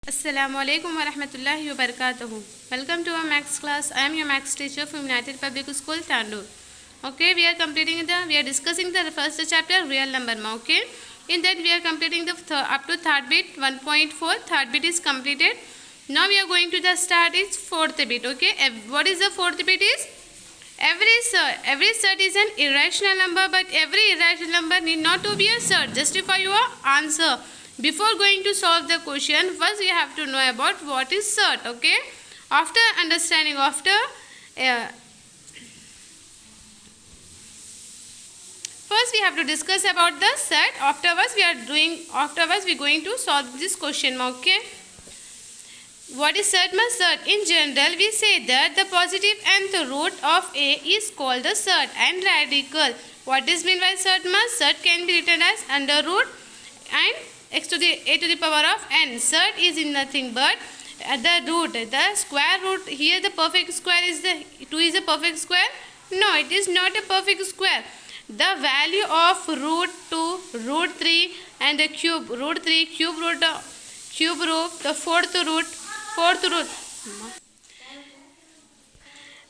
Assalamualaikum warahmatullahi wabarakatuh. Welcome to our maths class. I am your maths teacher from United Public School, Tandur. Okay, we are discussing the first chapter, real number. Okay, in that we are completing the up to third bit 1.4. Third bit is completed. Now we are going to the start is fourth bit. Okay, what is the fourth bit is? Every surd is an irrational number, but every irrational number need not to be a surd. Justify your answer. Before going to solve the question, first we have to know about what is surd. Okay, after understanding, first we have to discuss about the surd. Afterwards we going to solve this question. Okay, what is surd? Surd in general we say that the positive nth root of a is called the surd and radical. What is meant by surd? Surd can be written as under root and x to the a to the power of n. Surd is in nothing but the root, the square root. Here the perfect square is the 2 is a perfect square. No, it is not a perfect square. The value of root 2, root 3 and the cube root 3, cube root, the fourth root.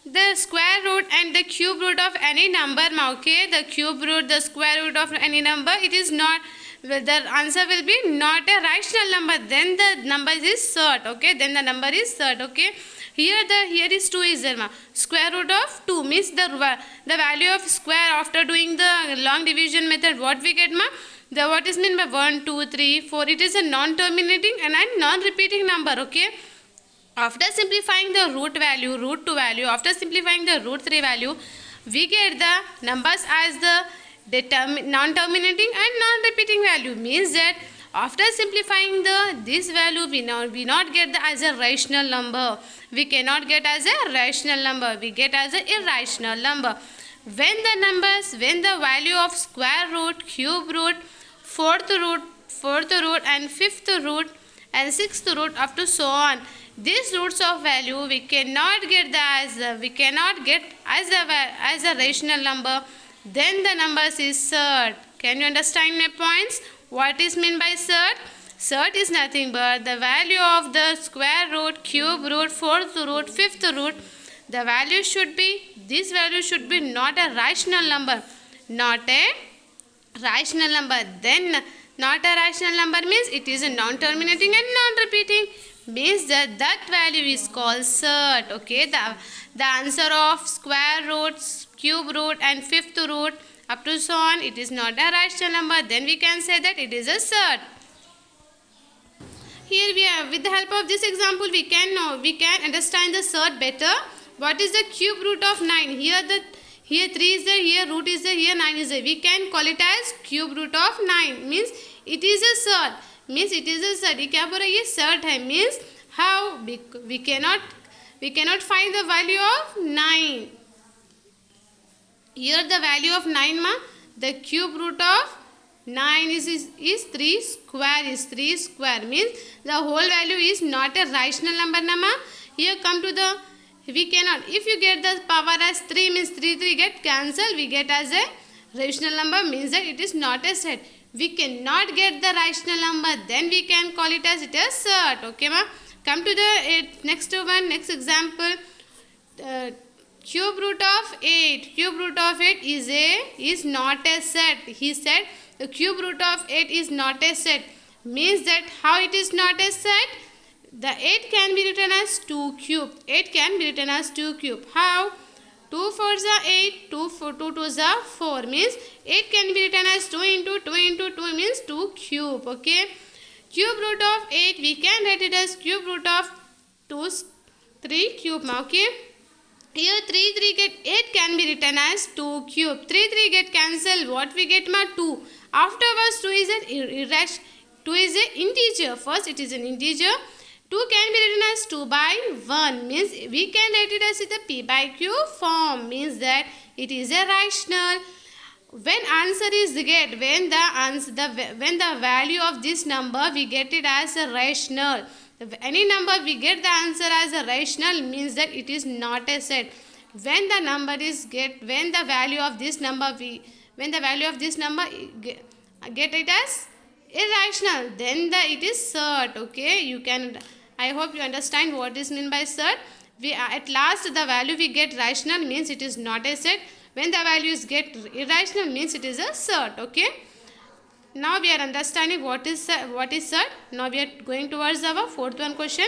The square root and the cube root of any number. Okay, the cube root, the square root of any number, it is not, the answer will be not a rational number. Then the number is surd. Okay, then the number is surd. Okay, here is 2 is there. Square root of 2 means the value of square after doing the long division method. What we get, what is meant by 1, 2, 3, 4? It is a non-terminating and a non-repeating number. Okay. After simplifying the root 2 value, after simplifying the root 3 value, we get the numbers as the non-terminating and non-repeating value. Means that after simplifying this value, we not get as a rational number. We cannot get as a rational number. We get as an irrational number. When the value of square root, cube root, fourth root and fifth root and sixth root up to so on, these roots of value we cannot get as a rational number. Then the numbers is surd. Can you understand my points? What is meant by surd? Surd is nothing but the value of the square root, cube root, fourth root, fifth root. The value should be, this value should be not a rational number. Not a rational number. Then not a rational number means it is a non-terminating and non-repeating. Means that value is called surd. Okay, the answer of square roots, cube root and fifth root up to so on, it is not a rational number. Then we can say that it is a surd. Here we have, with the help of this example, we can understand the surd better. What is the cube root of 9? Here 3 is there, here root is there, here 9 is there. We can call it as cube root of 9. Means it is a surd. Means it is a surd. ये क्या बोल रहा है? ये surd है. Means how we cannot find the value of 9. Here the value of 9 the cube root of 9 is 3 square, is 3 square. Means the whole value is not a rational number. Here come to the, we cannot, if you get the power as 3 means 3 get cancelled, we get as a rational number, means that it is not a surd. We cannot get the rational number, then we can call it as it is surd. Okay, come to the next example. Cube root of 8. Cube root of 8 is not a surd. He said the cube root of 8 is not a surd. Means that how it is not a surd? The 8 can be written as 2 cube. 8 can be written as 2 cube. How? 2 4s are 8, 2 2s are 4. Means 8 can be written as 2 into 2 into 2 means 2 cube. Okay. Cube root of 8 we can write it as cube root of 3 cube. Okay. Here 3 get 8 can be written as 2 cube. 3 get cancelled. What we get 2. Afterwards 2 is an integer. First it is an integer. 2 can be written as 2 by 1. Means we can write it as the p by q form. Means that it is a rational. When answer is get, when the value of this number we get it as a rational. Any number we get the answer as a rational means that it is not a surd. When the value of this number get it as irrational, then it is cert. Okay, you can, I hope you understand what is meant by cert. We at last the value we get rational means it is not a set. When the values get irrational means it is a cert. Okay, now we are understanding what is cert. Now we are going towards our fourth one question.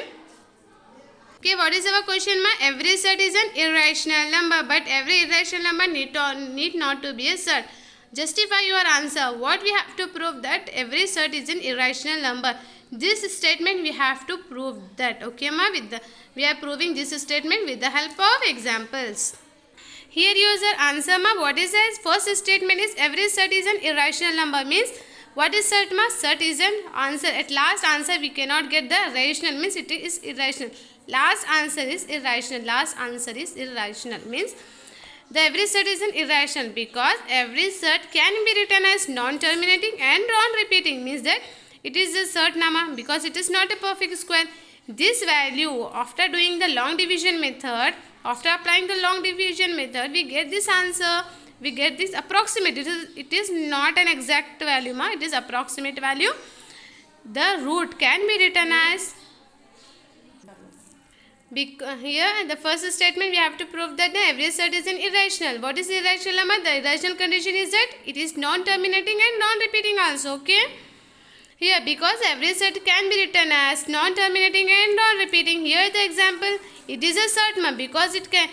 Okay, what is our question, ma? Every set is an irrational number, but every irrational number need not to be a set. Justify your answer. What we have to prove that every set is an irrational number. This statement we have to prove that. Okay, ma? We are proving this statement with the help of examples. Here user answer, ma. What is this? First statement is every set is an irrational number. Means what is set, ma? Set is an answer. At last answer we cannot get the rational, means it is irrational. Last answer is irrational. Last answer is irrational means the every set is an irrational because every set can be written as non-terminating and non-repeating, means that it is a set number because it is not a perfect square. This value, after doing the long division method, after applying the long division method, we get this answer. We get this approximate. It is not an exact value, ma. It is approximate value. The root can be written as, here the first statement we have to prove that the every set is an irrational. What is irrational number? The irrational condition is that it is non-terminating and non-repeating also. Okay. Here because every set can be written as non-terminating and non-repeating. Here the example, it is a set because it can,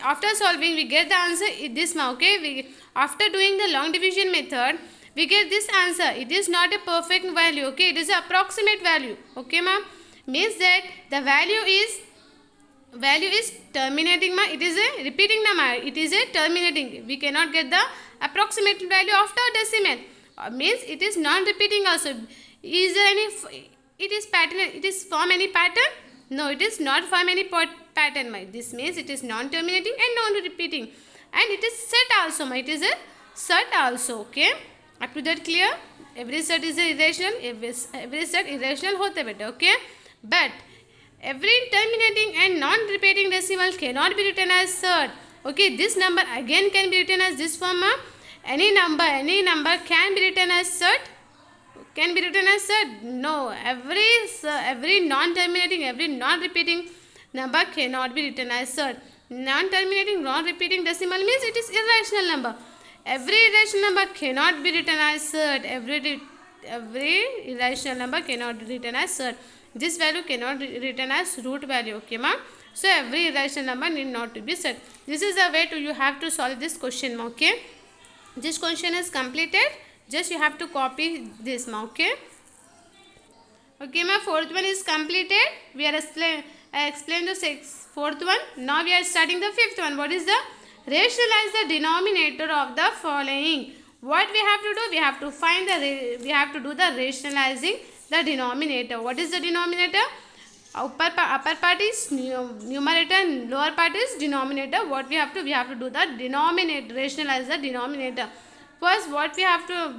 after solving we get the answer this. Okay. After doing the long division method we get this answer. It is not a perfect value. Okay. It is an approximate value. Okay, ma'am. Means that the value is terminating, ma. It is a repeating number. It is a terminating. We cannot get the approximate value after decimal. Means it is non-repeating also. Is there any? It is pattern. It is from any pattern? No, it is not from any pattern. Ma. This means it is non-terminating and non-repeating, and it is set also. Ma. It is a set also. Okay. Up to that clear? Every set is a irrational. Every set irrational होते बेटे. Okay. But every terminating and non-repeating decimal cannot be written as set. Okay, this number again can be written as this form. Any number can be written as set. Can be written as set? No. Every non-terminating, every non-repeating number cannot be written as set. Non-terminating, non-repeating decimal means it is irrational number. Every irrational number cannot be written as set. Every irrational number cannot be written as set. This value cannot be written as root value. Okay, ma'am. So every irrational number need not to be set. This is the way you have to solve this question, ma. Okay. This question is completed. Just you have to copy this, ma. Okay. Okay, ma. Fourth one is completed. We are explained the fourth one. Now we are starting the fifth one. What is the rationalize the denominator of the following? What we have to do? We have to find we have to do the rationalizing the denominator. What is the denominator? Upper part is numerator and lower part is denominator. What we have to do the denominator, rationalize the denominator. First we have to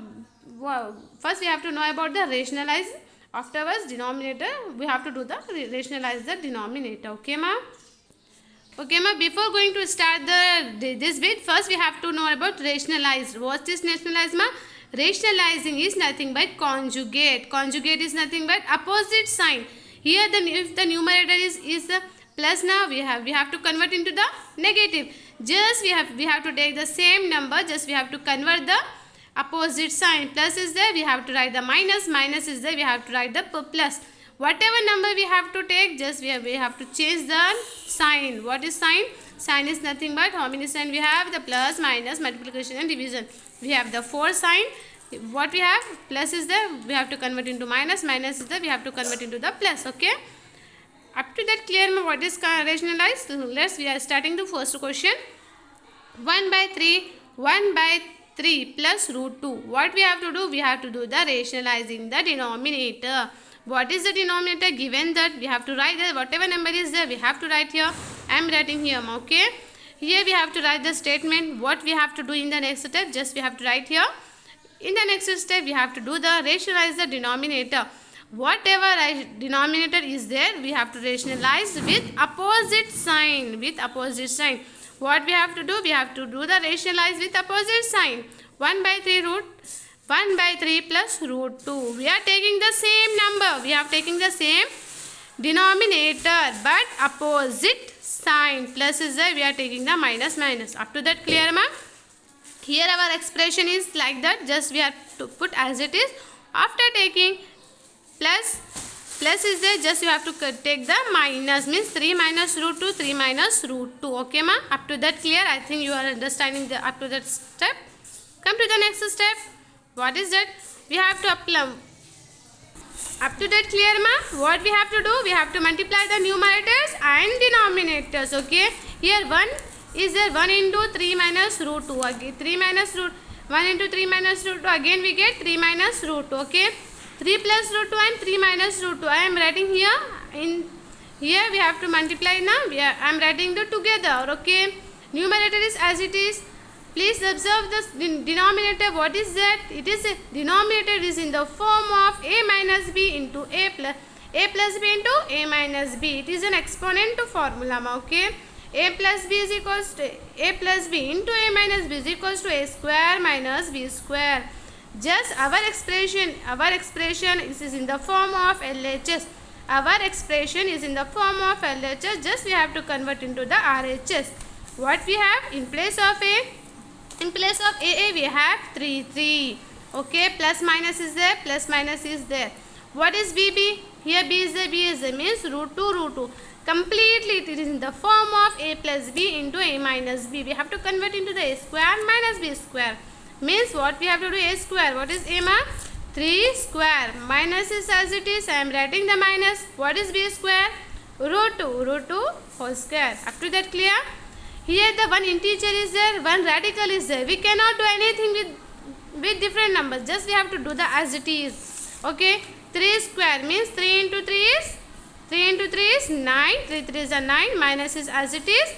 know about the rationalize. Afterwards denominator we have to do the rationalize the denominator. Okay, ma'am. Okay, ma'am. Before going to start this bit, first we have to know about rationalize. What is rationalize, ma'am? Rationalizing is nothing but conjugate. Conjugate is nothing but opposite sign. Here if the numerator is a plus, now we have to convert into the negative. Just we have to take the same number, just we have to convert the opposite sign. Plus is there, we have to write the minus. Minus is there, we have to write the plus. Whatever number we have to take, just we have to change the sign. What is sign? Sign is nothing but how many sign we have? The plus, minus, multiplication and division. We have the 4 sign. What we have? Plus is there, we have to convert into minus. Minus is there, we have to convert into the plus. Okay. Up to that clear, what is rationalized? We are starting the first question. 1 by 3 plus root 2. What we have to do? We have to do the rationalizing the denominator. What is the denominator? Given that we have to write there, whatever number is there, we have to write here. I am writing here. Okay. Here we have to write the statement. What we have to do in the next step? Just we have to write here. In the next step, we have to do the rationalize the denominator. Whatever denominator is there, we have to rationalize with opposite sign. With opposite sign. What we have to do? We have to do the rationalize with opposite sign. 1 by 3 root 1 by 3 plus root 2. We are taking the same number. We are taking the same denominator but opposite sign. Plus is there, we are taking the minus minus. Up to that clear, ma? Here our expression is like that. Just we have to put as it is. After taking plus is there, just you have to take the minus, means 3 minus root 2, 3 minus root 2. Okay, ma? Up to that clear? I think you are understanding the up to that step. Come to the next step. What is that? We have to apply. Up to that clear, ma? What we have to do? We have to multiply the numerators and denominators. Okay. Here 1 is there, 1 into 3 minus root 2. Again 3 minus root 1 into 3 minus root 2. Again we get 3 minus root 2. Okay. 3 plus root 2 and 3 minus root 2. I am writing here. In here we have to multiply now. I am writing the together. Okay. Numerator is as it is. Please observe the denominator. What is that? It is a denominator is in the form of a minus b into a plus b into a minus b. It is an exponent formula. Okay. A plus b is equals to a plus b into a minus b is equals to a square minus b square. Just our expression is in the form of LHS. Our expression is in the form of LHS. Just we have to convert into the RHS. What we have in place of a? In place of AA we have 3. Okay, plus minus is there, plus minus is there. What is BB? Here B is there, means root 2. Completely it is in the form of a plus b into a minus b. We have to convert into the a square minus b square. Means what we have to do? A square. What is a, ma? 3 square. Minus is as it is. I am writing the minus. What is b square? Root 2 whole square. Up to that clear? Here the one integer is there, one radical is there. We cannot do anything with different numbers. Just we have to do the as it is. Okay. 3 square means 3 into 3 is 9. 3 is a 9. Minus is as it is.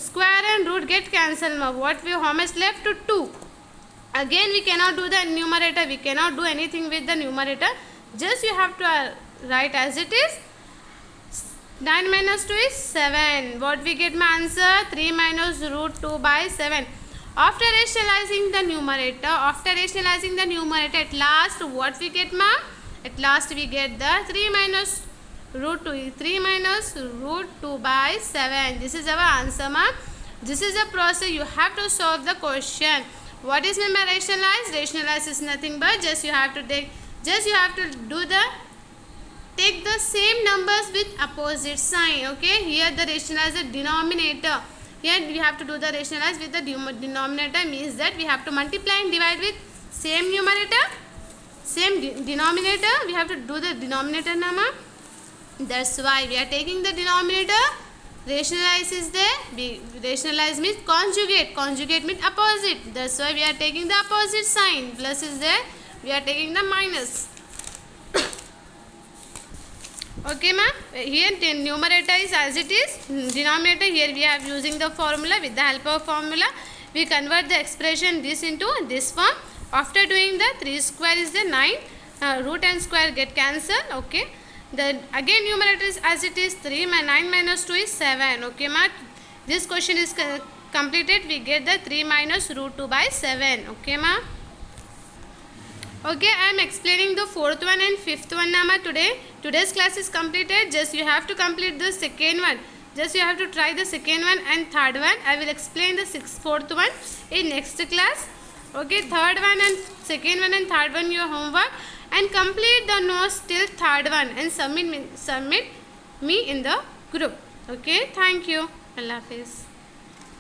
Square and root get cancelled. How much left? 2. Again we cannot do the numerator. We cannot do anything with the numerator. Just you have to write as it is. 9 minus 2 is 7. What we get, my answer? 3 minus root 2 by 7. After rationalizing the numerator, at last what we get, ma? At last we get the 3 minus root 2. 3 minus root 2 by 7. This is our answer, ma. This is a process. You have to solve the question. What is meant by rationalize? Rationalize is nothing but just you have to take. Just you have to do the. Take the same numbers with opposite sign. Okay. Here the rationalize the denominator. Here we have to do the rationalize with the denominator, means that we have to multiply and divide with same numerator, same denominator. We have to do the denominator, nama. That's why we are taking the denominator. Rationalize is there. Rationalize means conjugate. Conjugate means opposite. That's why we are taking the opposite sign. Plus is there. We are taking the minus. Okay, ma. Here the numerator is as it is. Denominator here we are using the formula. With the help of formula, we convert the expression this into this form. After doing the 3 square is the 9. Root and square get cancelled. Okay. The again numerator is as it is. 9 minus 2 is 7. Okay, ma. This question is completed. We get the 3 minus root 2 by 7. Okay, ma. Okay, I am explaining the 4th one and 5th one, nama. Today's class is completed. Just you have to complete the second one. Just you have to try the second one and third one. I will explain the 4th one in next class. Okay, third one and second one and third one your homework, and complete the notes till third one and submit me in the group. Okay, thank you. Allah Hafiz.